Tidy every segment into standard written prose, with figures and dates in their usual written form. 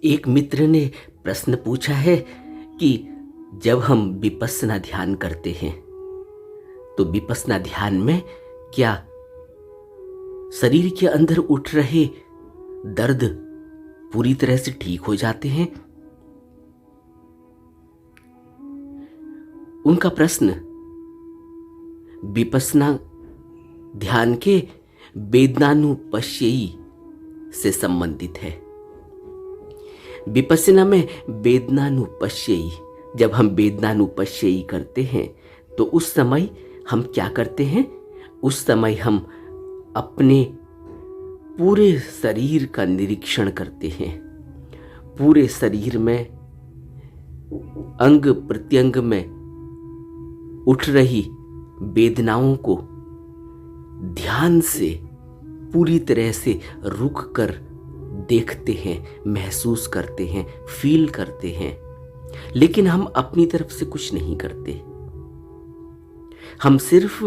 एक मित्र ने प्रश्न पूछा है कि जब हम विपश्यना ध्यान करते हैं तो विपश्यना ध्यान में क्या शरीर के अंदर उठ रहे दर्द पूरी तरह से ठीक हो जाते हैं? उनका प्रश्न विपश्यना ध्यान के वेदनानुपश्ययी से संबंधित है। विपश्यना में वेदनानुपश्ययी, जब हम वेदनानुपश्ययी करते हैं तो उस समय हम क्या करते हैं? उस समय हम अपने पूरे शरीर का निरीक्षण करते हैं। पूरे शरीर में अंग प्रत्यंग में उठ रही वेदनाओं को ध्यान से पूरी तरह से रुक कर देखते हैं, महसूस करते हैं, फील करते हैं। लेकिन हम अपनी तरफ से कुछ नहीं करते, हम सिर्फ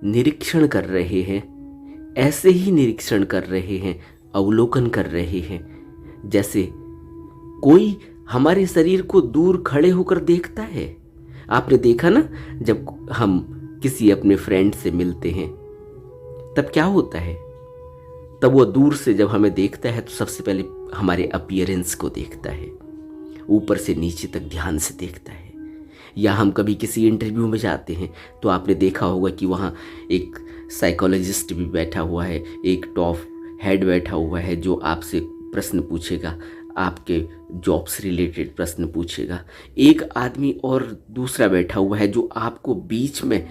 निरीक्षण कर रहे हैं। ऐसे ही निरीक्षण कर रहे हैं, अवलोकन कर रहे हैं, जैसे कोई हमारे शरीर को दूर खड़े होकर देखता है। आपने देखा ना, जब हम किसी अपने फ्रेंड से मिलते हैं तब क्या होता है? तब वो दूर से जब हमें देखता है तो सबसे पहले हमारे अपीयरेंस को देखता है, ऊपर से नीचे तक ध्यान से देखता है। या हम कभी किसी इंटरव्यू में जाते हैं तो आपने देखा होगा कि वहाँ एक साइकोलॉजिस्ट भी बैठा हुआ है, एक टॉप हेड बैठा हुआ है जो आपसे प्रश्न पूछेगा, आपके जॉब से रिलेटेड प्रश्न पूछेगा। एक आदमी और दूसरा बैठा हुआ है जो आपको बीच में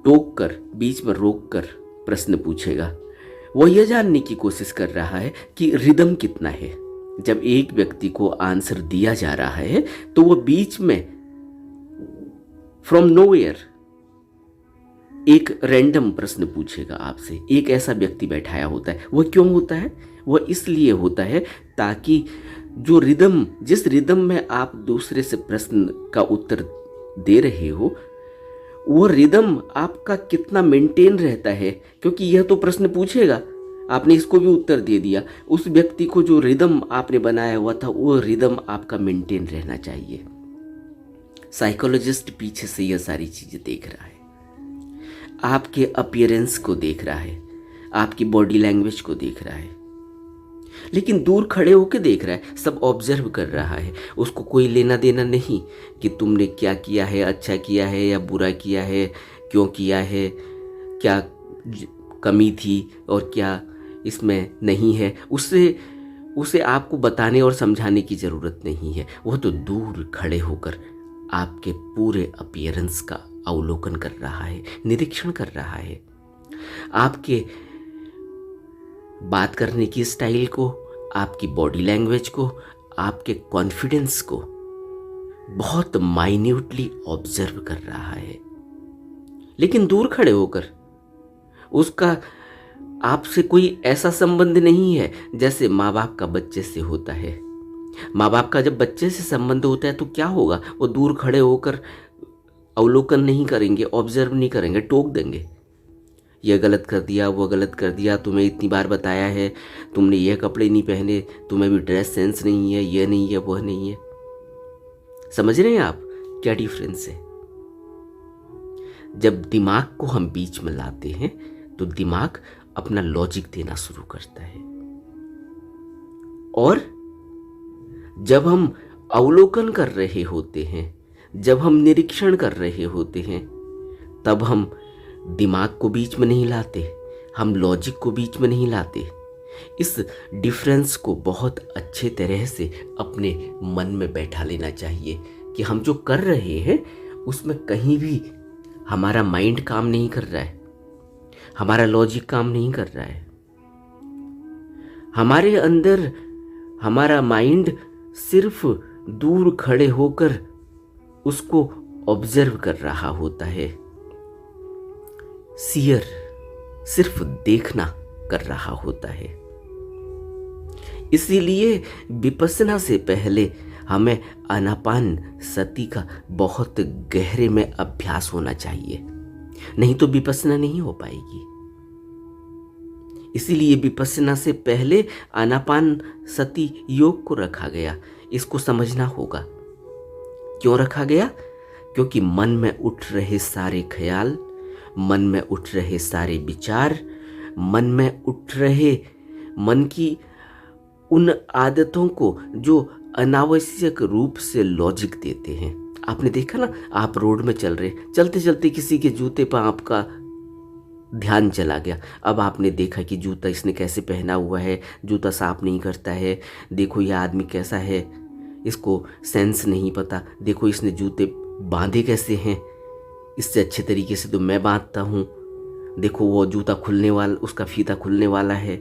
टोक कर, बीच में रोक कर प्रश्न पूछेगा। वो यह जानने की कोशिश कर रहा है कि रिदम कितना है। जब एक व्यक्ति को आंसर दिया जा रहा है तो वो बीच में फ्रॉम नोवेयर एक रैंडम प्रश्न पूछेगा आपसे। एक ऐसा व्यक्ति बैठाया होता है। वह क्यों होता है? वह इसलिए होता है ताकि जो रिदम, जिस रिदम में आप दूसरे से प्रश्न का उत्तर दे रहे हो, वो रिदम आपका कितना मेंटेन रहता है। क्योंकि यह तो प्रश्न पूछेगा, आपने इसको भी उत्तर दे दिया। उस व्यक्ति को जो रिदम आपने बनाया हुआ था वो रिदम आपका मेंटेन रहना चाहिए। साइकोलॉजिस्ट पीछे से यह सारी चीजें देख रहा है, आपके अपीयरेंस को देख रहा है, आपकी बॉडी लैंग्वेज को देख रहा है, लेकिन दूर खड़े होकर देख रहा है, सब ऑब्जर्व कर रहा है। उसको कोई लेना देना नहीं कि तुमने क्या किया है, अच्छा किया है या बुरा किया है, क्यों किया है, क्या कमी थी और क्या इसमें नहीं है। उसे आपको बताने और समझाने की ज़रूरत नहीं है। वो तो दूर खड़े होकर आपके पूरे अपीयरेंस का अवलोकन कर रहा है, निरीक्षण कर रहा है। आपके बात करने की स्टाइल को, आपकी बॉडी लैंग्वेज को, आपके कॉन्फिडेंस को बहुत माइन्यूटली ऑब्जर्व कर रहा है। लेकिन दूर खड़े होकर उसका आपसे कोई ऐसा संबंध नहीं है जैसे माँ बाप का बच्चे से होता है। माँ बाप का जब बच्चे से संबंध होता है तो क्या होगा? वो दूर खड़े होकर अवलोकन नहीं करेंगे, ऑब्जर्व नहीं करेंगे, टोक देंगे। यह गलत कर दिया, वो गलत कर दिया, तुम्हें इतनी बार बताया है, तुमने ये कपड़े नहीं पहने, तुम्हें भी ड्रेस सेंस नहीं है, ये नहीं है, वह नहीं है। समझ रहे हैं आप क्या डिफरेंस है? जब दिमाग को हम बीच में लाते हैं तो दिमाग अपना लॉजिक देना शुरू करता है, और जब हम अवलोकन कर रहे होते हैं, जब हम निरीक्षण कर रहे होते हैं, तब हम दिमाग को बीच में नहीं लाते, हम लॉजिक को बीच में नहीं लाते। इस डिफरेंस को बहुत अच्छे तरह से अपने मन में बैठा लेना चाहिए कि हम जो कर रहे हैं उसमें कहीं भी हमारा माइंड काम नहीं कर रहा है, हमारा लॉजिक काम नहीं कर रहा है। हमारे अंदर हमारा माइंड सिर्फ दूर खड़े होकर उसको ऑब्जर्व कर रहा होता है, सियर सिर्फ देखना कर रहा होता है। इसीलिए विपश्यना से पहले हमें आनापान सती का बहुत गहरे में अभ्यास होना चाहिए, नहीं तो विपश्यना नहीं हो पाएगी। इसीलिए विपश्यना से पहले आनापान सती योग को रखा गया। इसको समझना होगा। क्यों रखा गया? क्योंकि मन में उठ रहे सारे ख्याल, मन में उठ रहे सारे विचार, मन में उठ रहे मन की उन आदतों को जो अनावश्यक रूप से लॉजिक देते हैं। आपने देखा ना, आप रोड में चल रहे, चलते चलते किसी के जूते पर आपका ध्यान चला गया। अब आपने देखा कि जूता इसने कैसे पहना हुआ है, जूता साफ नहीं करता है, देखो यह आदमी कैसा है, इसको सेंस नहीं पता, देखो इसने जूते बांधे कैसे हैं, इससे अच्छे तरीके से तो मैं बांधता हूँ, देखो वो जूता खुलने वाला, उसका फीता खुलने वाला है।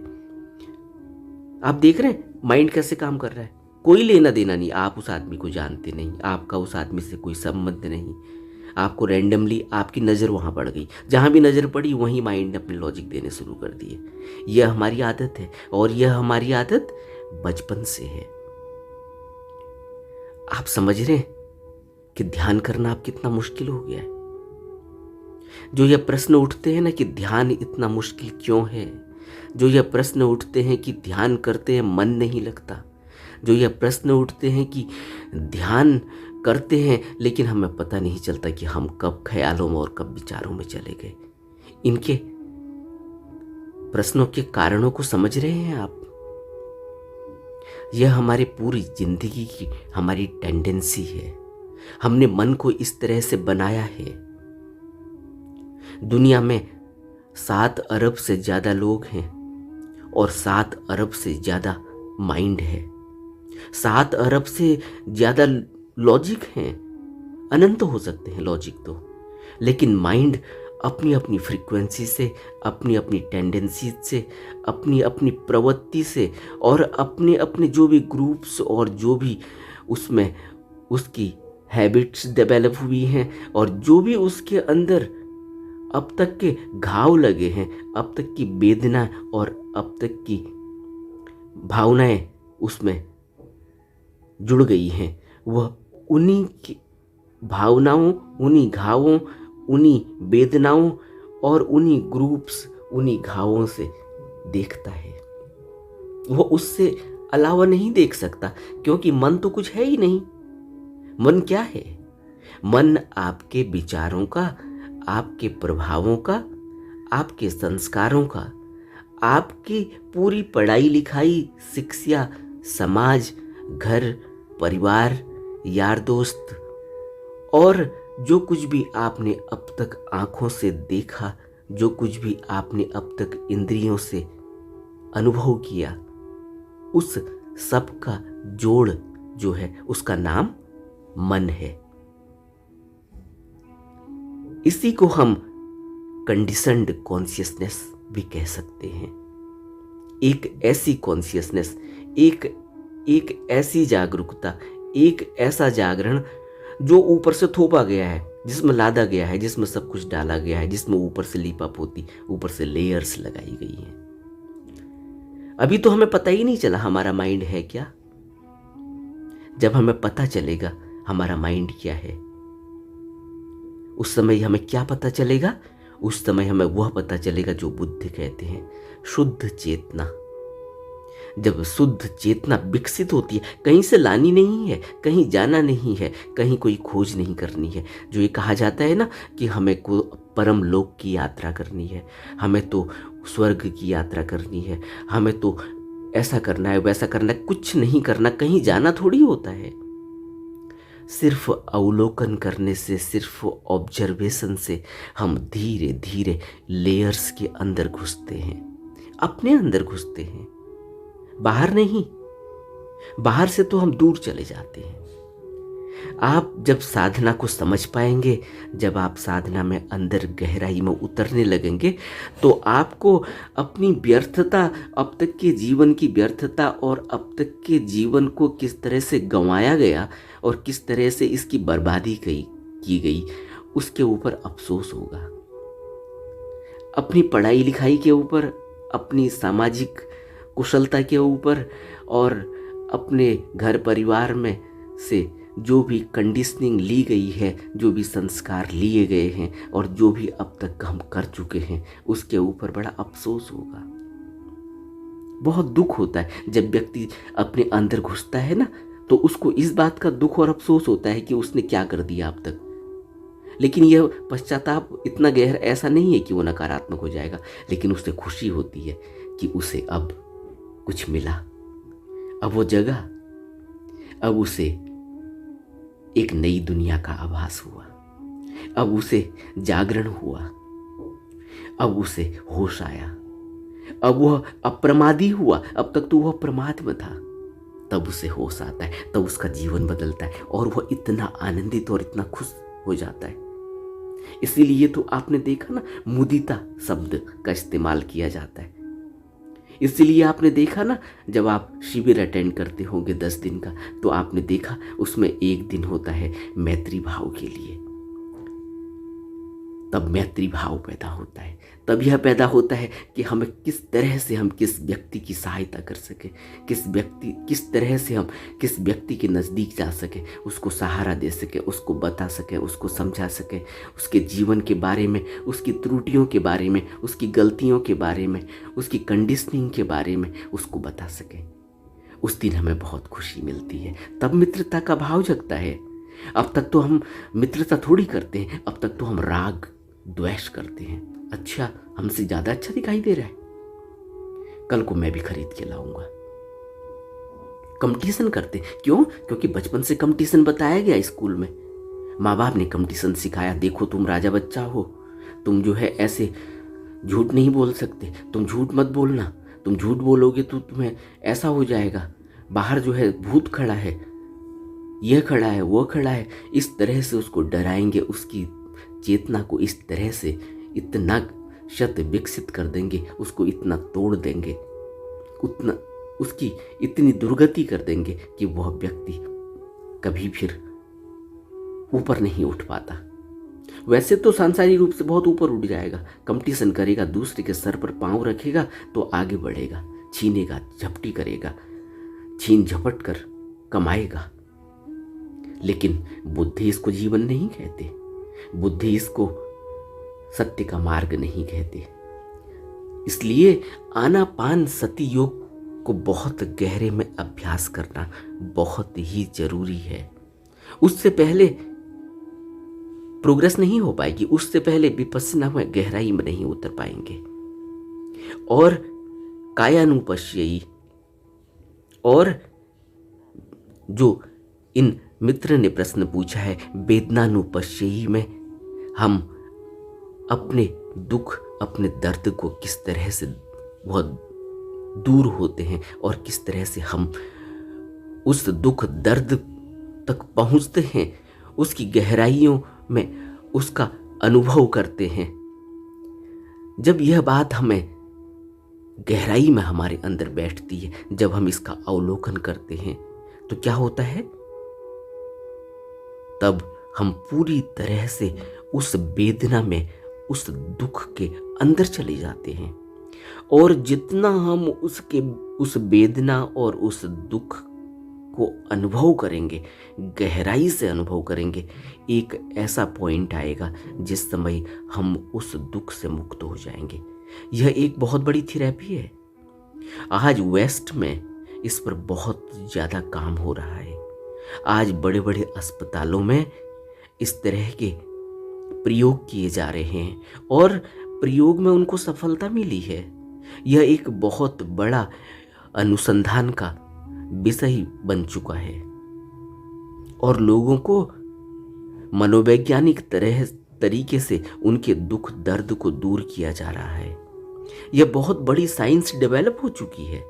आप देख रहे हैं माइंड कैसे काम कर रहा है। कोई लेना देना नहीं, आप उस आदमी को जानते नहीं, आपका उस आदमी से कोई संबंध नहीं, आपको रैंडमली आपकी नज़र वहाँ पड़ गई, जहाँ भी नज़र पड़ी वहीं माइंड ने अपने लॉजिक देने शुरू कर दिए। यह हमारी आदत है और यह हमारी आदत बचपन से है। आप समझ रहे हैं कि ध्यान करना आप कितना मुश्किल हो गया है। जो यह प्रश्न उठते हैं ना कि ध्यान इतना मुश्किल क्यों है, जो यह प्रश्न उठते हैं कि ध्यान करते हैं मन नहीं लगता, जो यह प्रश्न उठते हैं कि ध्यान करते हैं लेकिन हमें पता नहीं चलता कि हम कब ख्यालों में और कब विचारों में चले गए, इनके प्रश्नों के कारणों को समझ रहे हैं आप? यह हमारी पूरी जिंदगी की हमारी टेंडेंसी है। हमने मन को इस तरह से बनाया है। दुनिया में 7 अरब से ज़्यादा लोग हैं और 7 अरब से ज़्यादा माइंड है, 7 अरब से ज़्यादा लॉजिक हैं। अनंत हो सकते हैं लॉजिक तो, लेकिन माइंड अपनी अपनी फ्रीक्वेंसी से, अपनी अपनी टेंडेंसी से, अपनी अपनी प्रवृत्ति से और अपने अपने जो भी ग्रुप्स और जो भी उसमें उसकी हैबिट्स डेवलप हुई हैं और जो भी उसके अंदर अब तक के घाव लगे हैं, अब तक की वेदना और अब तक की भावनाएं उसमें जुड़ गई हैं, वह उन्हीं की भावनाओं, उन्हीं घावों, उन्हीं वेदनाओं और उन्हीं ग्रुप्स, उन्हीं घावों से देखता है। वह उससे अलावा नहीं देख सकता, क्योंकि मन तो कुछ है ही नहीं। मन क्या है? मन आपके विचारों का, आपके प्रभावों का, आपके संस्कारों का, आपकी पूरी पढ़ाई लिखाई, शिक्षा, समाज, घर, परिवार, यार दोस्त और जो कुछ भी आपने अब तक आंखों से देखा, जो कुछ भी आपने अब तक इंद्रियों से अनुभव किया, उस सब का जोड़ जो है उसका नाम मन है। इसी को हम कंडीशन्ड कॉन्शियसनेस भी कह सकते हैं। एक ऐसी कॉन्शियसनेस, एक ऐसी जागरूकता, एक ऐसा जागरण जो ऊपर से थोपा गया है, जिसमें लादा गया है, जिसमें सब कुछ डाला गया है, जिसमें ऊपर से लीपा पोती, ऊपर से लेयर्स लगाई गई हैं। अभी तो हमें पता ही नहीं चला हमारा माइंड है क्या। जब हमें पता चलेगा हमारा माइंड क्या है, उस समय हमें क्या पता चलेगा? उस समय हमें वह पता चलेगा जो बुद्ध कहते हैं, शुद्ध चेतना। जब शुद्ध चेतना विकसित होती है, कहीं से लानी नहीं है, कहीं जाना नहीं है, कहीं कोई खोज नहीं करनी है। जो ये कहा जाता है ना कि हमें को परम लोक की यात्रा करनी है, हमें तो स्वर्ग की यात्रा करनी है, हमें तो ऐसा करना है, वैसा करना है, कुछ नहीं करना, कहीं जाना थोड़ी होता है। सिर्फ अवलोकन करने से, सिर्फ ऑब्जर्वेशन से हम धीरे धीरे लेयर्स के अंदर घुसते हैं, अपने अंदर घुसते हैं, बाहर नहीं। बाहर से तो हम दूर चले जाते हैं। आप जब साधना को समझ पाएंगे, जब आप साधना में अंदर गहराई में उतरने लगेंगे, तो आपको अपनी व्यर्थता, अब तक के जीवन की व्यर्थता और अब तक के जीवन को किस तरह से गंवाया गया और किस तरह से इसकी बर्बादी की गई, उसके ऊपर अफसोस होगा। अपनी पढ़ाई लिखाई के ऊपर, अपनी सामाजिक कुशलता के ऊपर और अपने घर परिवार में से जो भी कंडीशनिंग ली गई है, जो भी संस्कार लिए गए हैं और जो भी अब तक हम कर चुके हैं, उसके ऊपर बड़ा अफसोस होगा। बहुत दुख होता है जब व्यक्ति अपने अंदर घुसता है ना, तो उसको इस बात का दुख और अफसोस होता है कि उसने क्या कर दिया अब तक। लेकिन यह पश्चाताप इतना गहरा ऐसा नहीं है कि वो नकारात्मक हो जाएगा, लेकिन उसे खुशी होती है कि उसे अब कुछ मिला, अब वो जगह, अब उसे एक नई दुनिया का आभास हुआ, अब उसे जागरण हुआ, अब उसे होश आया, अब वह अप्रमादी हुआ। अब तक तो वह प्रमाद में था, तब उसे होश आता है, तब उसका जीवन बदलता है और वह इतना आनंदित और इतना खुश हो जाता है। इसीलिए तो आपने देखा ना, मुदिता शब्द का इस्तेमाल किया जाता है। इसीलिए आपने देखा ना, जब आप शिविर अटेंड करते होंगे 10 दिन का, तो आपने देखा उसमें एक दिन होता है मैत्री भाव के लिए। तब मैत्री भाव पैदा होता है, तब यह पैदा होता है कि हमें किस तरह से हम किस व्यक्ति की सहायता कर सके, किस तरह से हम किस व्यक्ति के नज़दीक जा सके, उसको सहारा दे सके, उसको बता सके, उसको समझा सके, उसके जीवन के बारे में, उसकी त्रुटियों के बारे में, उसकी गलतियों के बारे में, उसकी कंडीशनिंग के बारे में उसको बता सके। उस दिन हमें बहुत खुशी मिलती है, तब मित्रता का भाव जगता है। अब तक तो हम मित्रता थोड़ी करते हैं, अब तक तो हम राग द्वेष करते हैं। अच्छा, हमसे ज्यादा अच्छा दिखाई दे रहा है, कल को मैं भी खरीद के लाऊंगा। कंपटीशन करते हैं, क्यों? क्योंकि बचपन से कंपटीशन बताया गया स्कूल में, माँ बाप ने कंपटीशन सिखाया। देखो तुम राजा बच्चा हो, तुम जो है ऐसे झूठ नहीं बोल सकते, तुम झूठ मत बोलना, तुम झूठ बोलोगे तो तुम्हें ऐसा हो जाएगा, बाहर जो है भूत खड़ा है, यह खड़ा है, वो खड़ा है। इस तरह से उसको डराएंगे, उसकी चेतना को इस तरह से इतना शत विकसित कर देंगे, उसको इतना तोड़ देंगे, उतना उसकी इतनी दुर्गति कर देंगे कि वह व्यक्ति कभी फिर ऊपर नहीं उठ पाता। वैसे तो सांसारिक रूप से बहुत ऊपर उठ जाएगा, कंपटीशन करेगा, दूसरे के सर पर पांव रखेगा तो आगे बढ़ेगा, छीनेगा, झपटी करेगा, छीन झपट कर कमाएगा। लेकिन बुद्धि इसको जीवन नहीं कहते, बुद्धि इसको सत्य का मार्ग नहीं कहते। इसलिए आनापान सति योग को बहुत गहरे में अभ्यास करना बहुत ही जरूरी है। उससे पहले प्रोग्रेस नहीं हो पाएगी, उससे पहले विपश्यना में गहराई में नहीं उतर पाएंगे। और कायानुपश्ययी, और जो इन मित्र ने प्रश्न पूछा है, वेदनानुपश्ययी में हम अपने दुख, अपने दर्द को किस तरह से बहुत दूर होते हैं और किस तरह से हम उस दुख दर्द तक पहुंचते हैं, उसकी गहराइयों में उसका अनुभव करते हैं। जब यह बात हमें गहराई में हमारे अंदर बैठती है, जब हम इसका अवलोकन करते हैं, तो क्या होता है, तब हम पूरी तरह से उस वेदना में, उस दुख के अंदर चले जाते हैं। और जितना हम उस वेदना और उस दुख को अनुभव करेंगे, गहराई से अनुभव करेंगे, एक ऐसा पॉइंट आएगा जिस समय हम उस दुख से मुक्त हो जाएंगे। यह एक बहुत बड़ी थेरेपी है। आज वेस्ट में इस पर बहुत ज़्यादा काम हो रहा है। आज बड़े बड़े अस्पतालों में इस तरह के प्रयोग किए जा रहे हैं और प्रयोग में उनको सफलता मिली है। यह एक बहुत बड़ा अनुसंधान का विषय बन चुका है और लोगों को मनोवैज्ञानिक तरीके से उनके दुख दर्द को दूर किया जा रहा है। यह बहुत बड़ी साइंस डेवलप हो चुकी है।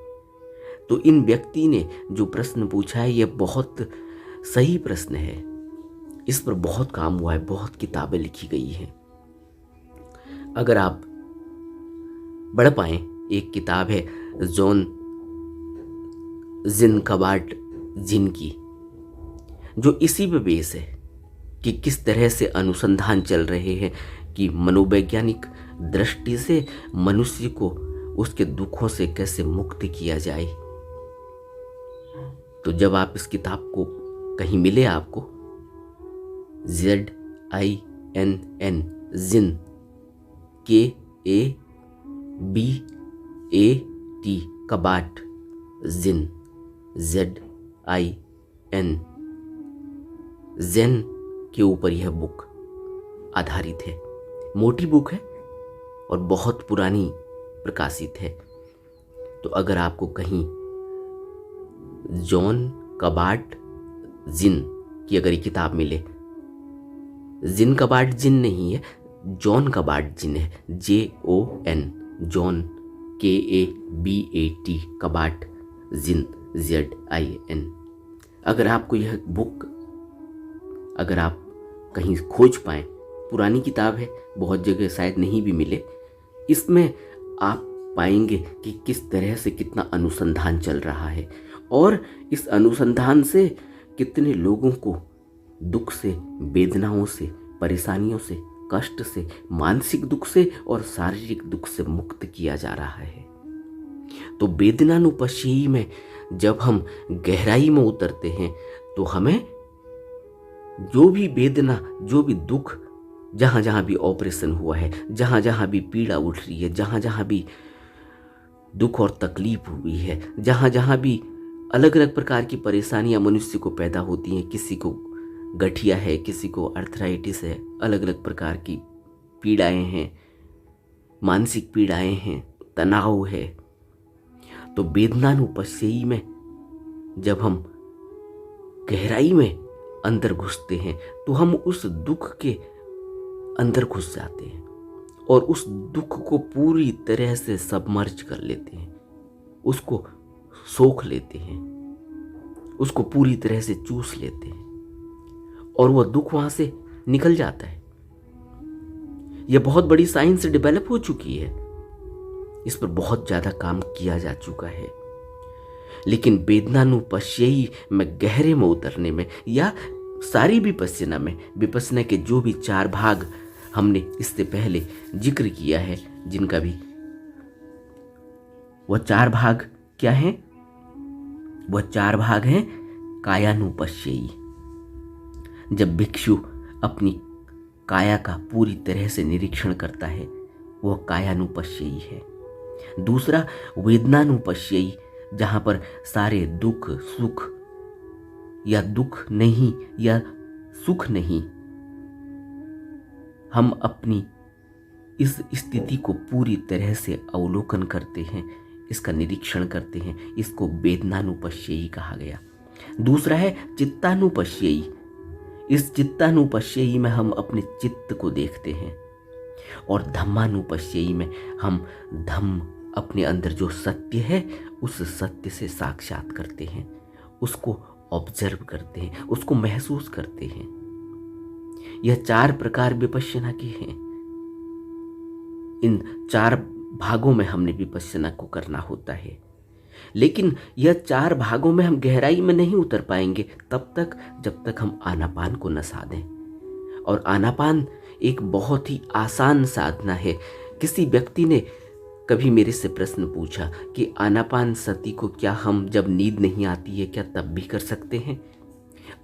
तो इन व्यक्ति ने जो प्रश्न पूछा है, यह बहुत सही प्रश्न है। इस पर बहुत काम हुआ है, बहुत किताबें लिखी गई हैं। अगर आप बढ़ पाए, एक किताब है जॉन जिनकबार्ट जिन की, जो इसी पे बेस है कि किस तरह से अनुसंधान चल रहे हैं कि मनोवैज्ञानिक दृष्टि से मनुष्य को उसके दुखों से कैसे मुक्त किया जाए। तो जब आप इस किताब को कहीं मिले आपको, ZINN जिन KABAT कबाट, जिन, ZIN, ज़ेन के ऊपर यह बुक आधारित है। मोटी बुक है और बहुत पुरानी प्रकाशित है। तो अगर आपको कहीं जॉन कबाट जिन की अगर ये किताब मिले, जिन कबाट जिन नहीं है, जॉन कबाट जिन है, JON, जॉन KABAT, कबाट जिन ZIN। अगर आपको यह बुक अगर आप कहीं खोज पाएं, पुरानी किताब है, बहुत जगह शायद नहीं भी मिले, इसमें आप पाएंगे कि किस तरह से कितना अनुसंधान चल रहा है और इस अनुसंधान से कितने लोगों को दुख से, वेदनाओं से, परेशानियों से, कष्ट से, मानसिक दुख से और शारीरिक दुख से मुक्त किया जा रहा है। तो वेदनानुपश्ययी में जब हम गहराई में उतरते हैं तो हमें जो भी वेदना, जो भी दुख, जहाँ जहाँ भी ऑपरेशन हुआ है, जहाँ जहाँ भी पीड़ा उठ रही है, जहाँ जहाँ भी दुख और तकलीफ हुई है, जहाँ जहाँ भी अलग अलग प्रकार की परेशानियाँ मनुष्य को पैदा होती हैं, किसी को गठिया है, किसी को अर्थराइटिस है, अलग अलग प्रकार की पीड़ाएं हैं, मानसिक पीड़ाएं हैं, तनाव है। तो वेदनानुपश्ययी में जब हम गहराई में अंदर घुसते हैं तो हम उस दुख के अंदर घुस जाते हैं और उस दुख को पूरी तरह से सबमर्ज कर लेते हैं, उसको सोख लेते हैं, उसको पूरी तरह से चूस लेते हैं और वह दुख वहां से निकल जाता है। यह बहुत बड़ी साइंस डेवलप हो चुकी है, इस पर बहुत ज्यादा काम किया जा चुका है। लेकिन वेदनानुपश्ययी में गहरे में उतरने में या सारी विपश्यना में, विपश्यना के जो भी 4 भाग हमने इससे पहले जिक्र किया है, जिनका भी वह 4 भाग क्या हैं? वह 4 भाग हैं कायानुपश्ययी। जब भिक्षु अपनी काया का पूरी तरह से निरीक्षण करता है, वह कायानुपश्ययी है। दूसरा वेदनानुपश्ययी, जहां पर सारे दुख सुख या दुख नहीं या सुख नहीं, हम अपनी इस स्थिति को पूरी तरह से अवलोकन करते हैं, इसका निरीक्षण करते हैं, इसको वेदनानुपश्ययी कहा गया। दूसरा है चित्तानुपश्ययी। इस चित्तानुपश्ययी में हम अपने चित्त को देखते हैं और धम्मानुपश्ययी में हम धम्म, अपने अंदर जो सत्य है उस सत्य से साक्षात करते हैं, उसको ऑब्जर्व करते हैं, उसको महसूस करते हैं। यह 4 प्रकार विपश्यना के हैं। इन 4 भागों में हमने विपश्यना को करना होता है। लेकिन यह 4 भागों में हम गहराई में नहीं उतर पाएंगे तब तक जब तक हम आनापान को न साधें। और आनापान एक बहुत ही आसान साधना है। किसी व्यक्ति ने कभी मेरे से प्रश्न पूछा कि आनापान सती को क्या हम जब नींद नहीं आती है क्या तब भी कर सकते हैं?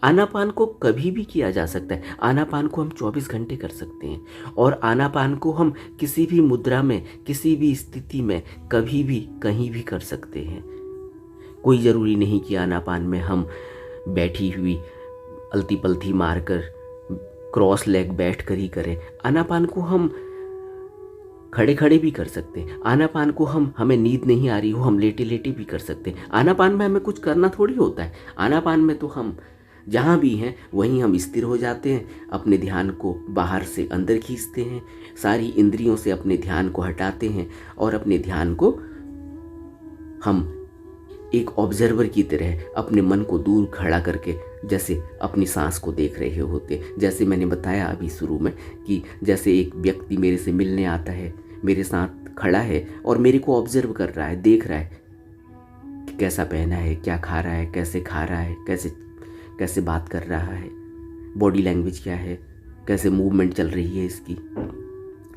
आनापान को कभी भी किया जा सकता है। आनापान को हम 24 घंटे कर सकते हैं और आनापान को हम किसी भी मुद्रा में, किसी भी स्थिति में, कभी भी कहीं भी कर सकते हैं। कोई ज़रूरी नहीं कि आनापान में हम बैठी हुई अलती पलती मारकर क्रॉस लेग बैठ कर ही करें। आनापान को हम खड़े खड़े भी कर सकते हैं। आनापान को हमें नींद नहीं आ रही हो, हम लेटे लेटे भी कर सकते हैं। आनापान में हमें कुछ करना थोड़ी होता है। आनापान में तो हम जहाँ भी हैं वहीं हम स्थिर हो जाते हैं, अपने ध्यान को बाहर से अंदर खींचते हैं, सारी इंद्रियों से अपने ध्यान को हटाते हैं और अपने ध्यान को हम एक ऑब्जर्वर की तरह अपने मन को दूर खड़ा करके जैसे अपनी सांस को देख रहे होते। जैसे मैंने बताया अभी शुरू में कि जैसे एक व्यक्ति मेरे से मिलने आता है, मेरे साथ खड़ा है और मेरे को ऑब्जर्व कर रहा है, देख रहा है कि कैसा पहना है, क्या खा रहा है, कैसे खा रहा है, कैसे बात कर रहा है, बॉडी लैंग्वेज क्या है, कैसे मूवमेंट चल रही है इसकी।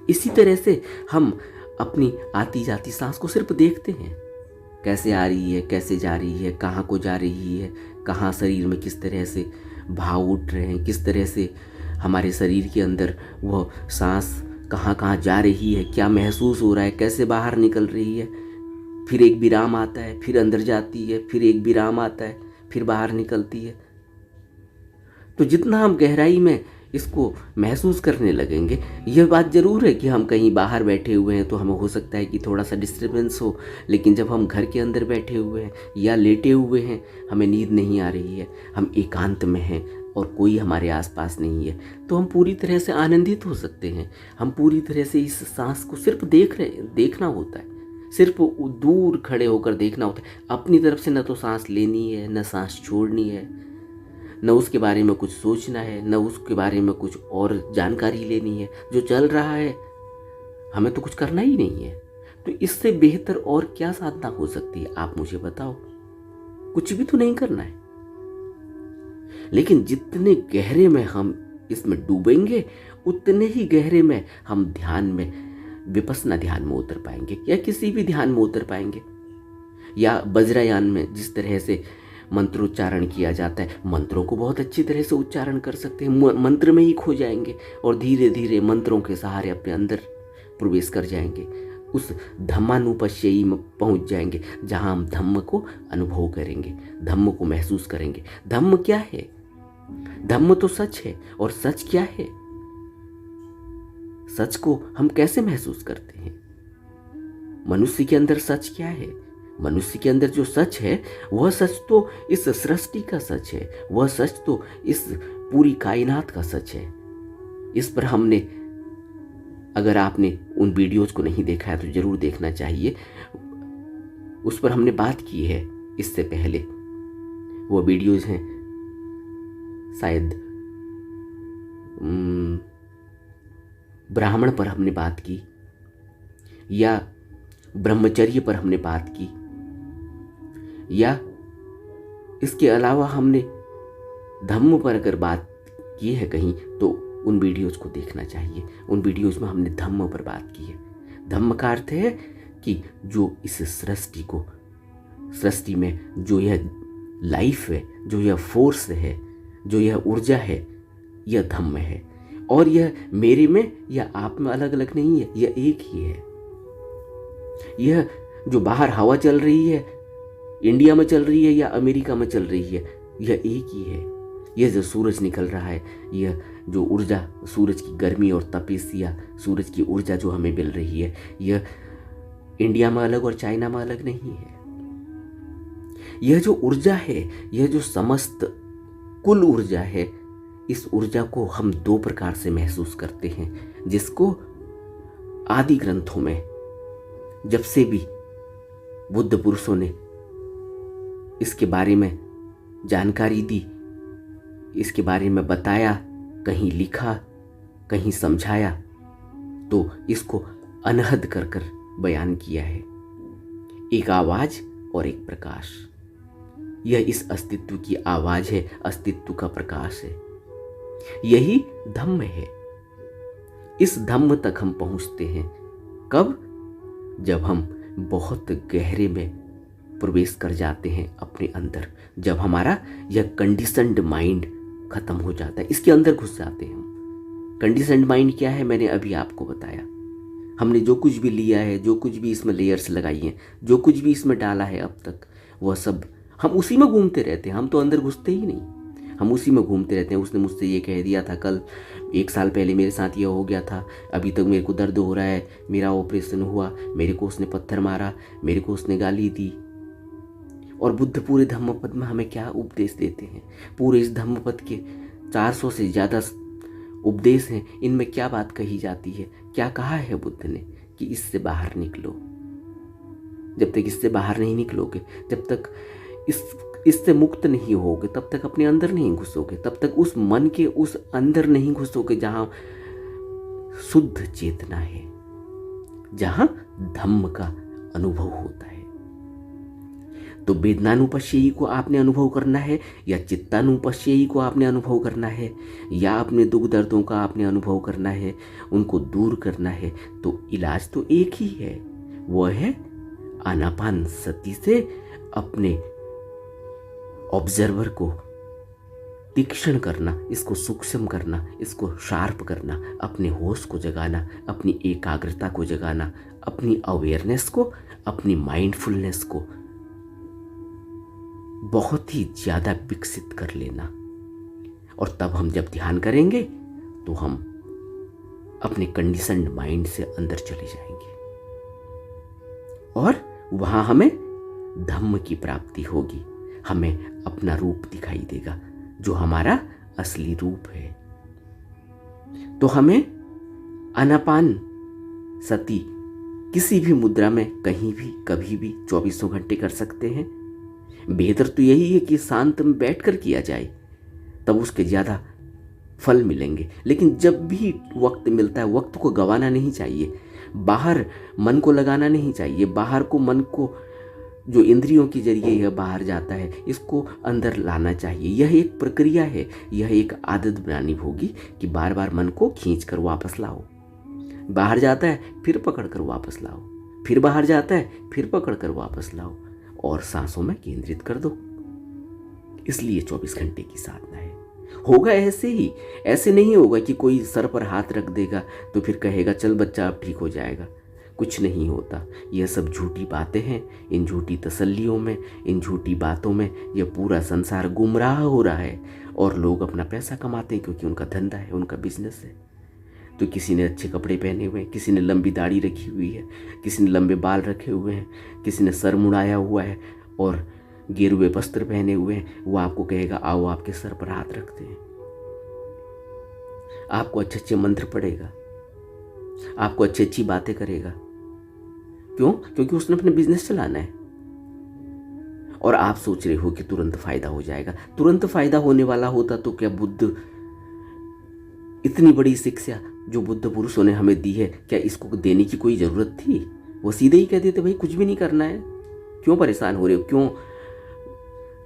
इसी तरह से हम अपनी आती जाती सांस को सिर्फ देखते हैं, कैसे आ रही है, कैसे जा रही है, कहाँ को जा रही है, कहाँ शरीर में किस तरह से भाव उठ रहे हैं, किस तरह से हमारे शरीर के अंदर वह सांस कहाँ कहाँ जा रही है, क्या महसूस हो रहा है, कैसे बाहर निकल रही है। फिर एक विराम आता है, फिर अंदर जाती है, फिर एक विराम आता है, फिर बाहर निकलती है। तो जितना हम गहराई में इसको महसूस करने लगेंगे, यह बात ज़रूर है कि हम कहीं बाहर बैठे हुए हैं तो हमें हो सकता है कि थोड़ा सा डिस्टर्बेंस हो, लेकिन जब हम घर के अंदर बैठे हुए हैं या लेटे हुए हैं, हमें नींद नहीं आ रही है, हम एकांत में हैं और कोई हमारे आसपास नहीं है, तो हम पूरी तरह से आनंदित हो सकते हैं। हम पूरी तरह से इस सांस को सिर्फ देखना होता है, सिर्फ दूर खड़े होकर देखना होता है। अपनी तरफ से न तो सांस लेनी है, न सांस छोड़नी है, न उसके बारे में कुछ सोचना है, न उसके बारे में कुछ और जानकारी लेनी है। जो चल रहा है हमें तो कुछ करना ही नहीं है। तो इससे बेहतर और क्या साधना हो सकती है, आप मुझे बताओ। कुछ भी तो नहीं करना है। लेकिन जितने गहरे में हम इसमें डूबेंगे, उतने ही गहरे में हम ध्यान में, विपस्सना ध्यान में उतर पाएंगे, या किसी भी ध्यान में उतर पाएंगे। या वज्रयान में जिस तरह से मंत्रोच्चारण किया जाता है, मंत्रों को बहुत अच्छी तरह से उच्चारण कर सकते हैं, मंत्र में ही खो जाएंगे और धीरे धीरे मंत्रों के सहारे अपने अंदर प्रवेश कर जाएंगे, उस धम्मानुपश्ययी में पहुंच जाएंगे, जहां हम धम्म को अनुभव करेंगे, धम्म को महसूस करेंगे। धम्म क्या है? धम्म तो सच है। और सच क्या है? सच को हम कैसे महसूस करते हैं? मनुष्य के अंदर सच क्या है? मनुष्य के अंदर जो सच है, वह सच तो इस सृष्टि का सच है, वह सच तो इस पूरी कायनात का सच है। इस पर हमने, अगर आपने उन वीडियोज को नहीं देखा है तो जरूर देखना चाहिए, उस पर हमने बात की है इससे पहले। वो वीडियोज हैं शायद ब्राह्मण पर हमने बात की, या ब्रह्मचर्य पर हमने बात की, या इसके अलावा हमने धम्म पर अगर बात की है कहीं, तो उन वीडियोज़ को देखना चाहिए। उन वीडियोज़ में हमने धम्म पर बात की है। धम्म का अर्थ है कि जो इस सृष्टि में जो यह लाइफ है, जो यह फोर्स है, जो यह ऊर्जा है, यह धम्म है। और यह मेरे में या आप में अलग अलग नहीं है, यह एक ही है। यह जो बाहर हवा चल रही है, इंडिया में चल रही है या अमेरिका में चल रही है, यह एक ही है। यह जो सूरज निकल रहा है, यह जो ऊर्जा, सूरज की गर्मी और तपिश या सूरज की ऊर्जा जो हमें मिल रही है, यह इंडिया में अलग और चाइना में अलग नहीं है। यह जो ऊर्जा है, यह जो समस्त कुल ऊर्जा है, इस ऊर्जा को हम दो प्रकार से महसूस करते हैं, जिसको आदि ग्रंथों में जब से भी बुद्ध पुरुषों ने इसके बारे में जानकारी दी, इसके बारे में बताया, कहीं लिखा, कहीं समझाया, तो इसको अनहद कर कर बयान किया है। एक आवाज और एक प्रकाश। यह इस अस्तित्व की आवाज है, अस्तित्व का प्रकाश है। यही धम्म है। इस धम्म तक हम पहुंचते हैं कब? जब हम बहुत गहरे में प्रवेश कर जाते हैं अपने अंदर, जब हमारा यह कंडीशनड माइंड खत्म हो जाता है, इसके अंदर घुस जाते हैं हम। कंडीशनड माइंड क्या है, मैंने अभी आपको बताया। हमने जो कुछ भी लिया है, जो कुछ भी इसमें लेयर्स लगाई हैं, जो कुछ भी इसमें डाला है अब तक, वह सब हम उसी में घूमते रहते हैं। हम तो अंदर घुसते ही नहीं, हम उसी में घूमते रहते हैं। उसने मुझसे ये कह दिया था कल, 1 साल पहले मेरे साथ ये हो गया था, अभी तक मेरे को दर्द हो रहा है, मेरा ऑपरेशन हुआ, मेरे को उसने पत्थर मारा, मेरे को उसने गाली दी। और बुद्ध पूरे धम्मपद में हमें क्या उपदेश देते हैं? पूरे इस धम्मपद के 400 से ज़्यादा उपदेश हैं, इनमें क्या बात कही जाती है? क्या कहा है बुद्ध ने कि इससे बाहर निकलो। जब तक इससे बाहर नहीं निकलोगे, जब तक इससे मुक्त नहीं होगे, तब तक अपने अंदर नहीं घुसोगे, तब तक उस मन के उस अंदर नहीं घुसोगे जहां शुद्ध चेतना है, जहां धम्म का अनुभव होता है। तो वेदनानुपश्ययी को आपने अनुभव करना है, या चित्तानुपश्ययी को आपने अनुभव करना है, या अपने दुख दर्दों का आपने अनुभव करना है, उनको दूर करना है, तो इलाज तो एक ही है, वह है आनापान सती से अपने ऑब्जर्वर को तीक्ष्ण करना, इसको सूक्ष्म करना, इसको शार्प करना, अपने होश को जगाना, अपनी एकाग्रता को जगाना, अपनी अवेयरनेस को, अपनी माइंडफुलनेस को बहुत ही ज़्यादा विकसित कर लेना। और तब हम जब ध्यान करेंगे तो हम अपने कंडीशन्ड माइंड से अंदर चले जाएंगे और वहाँ हमें धम्म की प्राप्ति होगी, हमें अपना रूप दिखाई देगा जो हमारा असली रूप है। तो हमें आनापान सती किसी भी मुद्रा में कहीं भी कभी भी 24 घंटे कर सकते हैं। बेहतर तो यही है कि शांत में बैठकर किया जाए, तब उसके ज़्यादा फल मिलेंगे। लेकिन जब भी वक्त मिलता है, वक्त को गंवाना नहीं चाहिए, बाहर मन को लगाना नहीं चाहिए। बाहर को मन को जो इंद्रियों के जरिए यह बाहर जाता है, इसको अंदर लाना चाहिए। यह एक प्रक्रिया है, यह एक आदत बनानी होगी कि बार बार मन को खींच कर वापस लाओ। बाहर जाता है फिर पकड़ कर वापस लाओ, फिर बाहर जाता है फिर पकड़ कर वापस लाओ और सांसों में केंद्रित कर दो। इसलिए 24 घंटे की साधना है। होगा ऐसे ही, ऐसे नहीं होगा कि कोई सर पर हाथ रख देगा तो फिर कहेगा चल बच्चा अब ठीक हो जाएगा। कुछ नहीं होता। यह सब झूठी बातें हैं। इन झूठी तसल्लियों में, इन झूठी बातों में यह पूरा संसार गुमराह हो रहा है और लोग अपना पैसा कमाते हैं क्योंकि उनका धंधा है, उनका बिजनेस है। तो किसी ने अच्छे कपड़े पहने हुए हैं, किसी ने लंबी दाढ़ी रखी हुई है, किसी ने लंबे बाल रखे हुए हैं, किसी ने सर मुड़ाया हुआ है और गेरुए वस्त्र पहने हुए हैं। वो आपको कहेगा आओ आपके सर पर हाथ रखते हैं। आपको अच्छे अच्छे मंत्र पढ़ेगा, आपको अच्छी अच्छी बातें करेगा। क्यों? क्योंकि उसने अपने बिजनेस चलाना है। और आप सोच रहे हो कि तुरंत फायदा हो जाएगा। तुरंत फायदा होने वाला होता तो क्या बुद्ध, इतनी बड़ी शिक्षा जो बुद्ध पुरुषों ने हमें दी है, क्या इसको देने की कोई ज़रूरत थी? वो सीधे ही कह देते भाई कुछ भी नहीं करना है, क्यों परेशान हो रहे हो, क्यों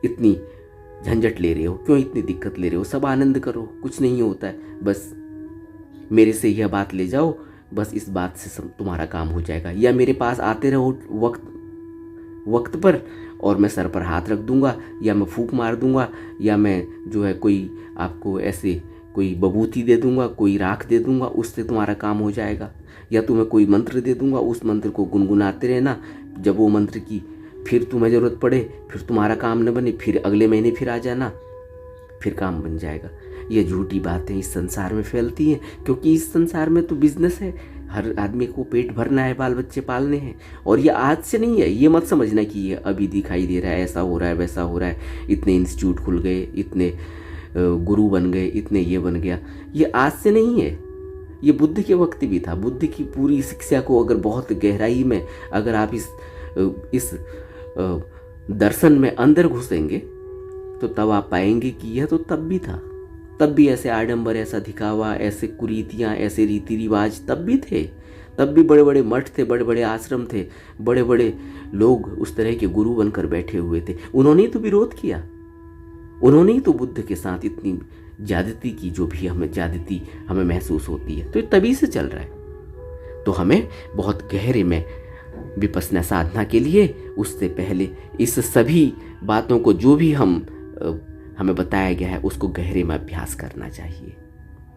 इतनी झंझट ले रहे हो, क्यों इतनी दिक्कत ले रहे हो, सब आनंद करो, कुछ नहीं होता है, बस मेरे से यह बात ले जाओ, बस इस बात से सब तुम्हारा काम हो जाएगा। या मेरे पास आते रहो वक्त पर और मैं सर पर हाथ रख दूंगा, या मैं फूंक मार दूंगा, या मैं जो है कोई आपको ऐसे कोई बबूती दे दूंगा, कोई राख दे दूंगा, उससे तुम्हारा काम हो जाएगा। या तुम्हें कोई मंत्र दे दूंगा, उस मंत्र को गुनगुनाते रहना। जब वो मंत्र की फिर तुम्हें ज़रूरत पड़े, फिर तुम्हारा काम न बने, फिर अगले महीने फिर आ जाना, फिर काम बन जाएगा। ये झूठी बातें इस संसार में फैलती हैं क्योंकि इस संसार में तो बिजनेस है। हर आदमी को पेट भरना है, बाल बच्चे पालने हैं। और ये आज से नहीं है। ये मत समझना कि ये अभी दिखाई दे रहा है, ऐसा हो रहा है, वैसा हो रहा है, इतने इंस्टीट्यूट खुल गए, इतने गुरु बन गए, इतने ये बन गया। ये आज से नहीं है, ये बुद्ध के वक्त भी था। बुद्ध की पूरी शिक्षा को अगर बहुत गहराई में अगर आप इस दर्शन में अंदर घुसेंगे तो तब आप पाएंगे कि यह तो तब भी था। तब भी ऐसे आडंबर, ऐसा दिखावा, ऐसे कुरीतियाँ, ऐसे रीति रिवाज तब भी थे। तब भी बड़े बड़े मठ थे, बड़े बड़े आश्रम थे, बड़े बड़े लोग उस तरह के गुरु बनकर बैठे हुए थे। उन्होंने ही तो विरोध किया, उन्होंने ही तो बुद्ध के साथ इतनी ज्यादती की, जो भी हमें ज्यादती हमें महसूस होती है, तो ये तभी से चल रहा है। तो हमें बहुत गहरे में विपश्यना साधना के लिए उससे पहले इस सभी बातों को जो भी हमें बताया गया है उसको गहरे में अभ्यास करना चाहिए।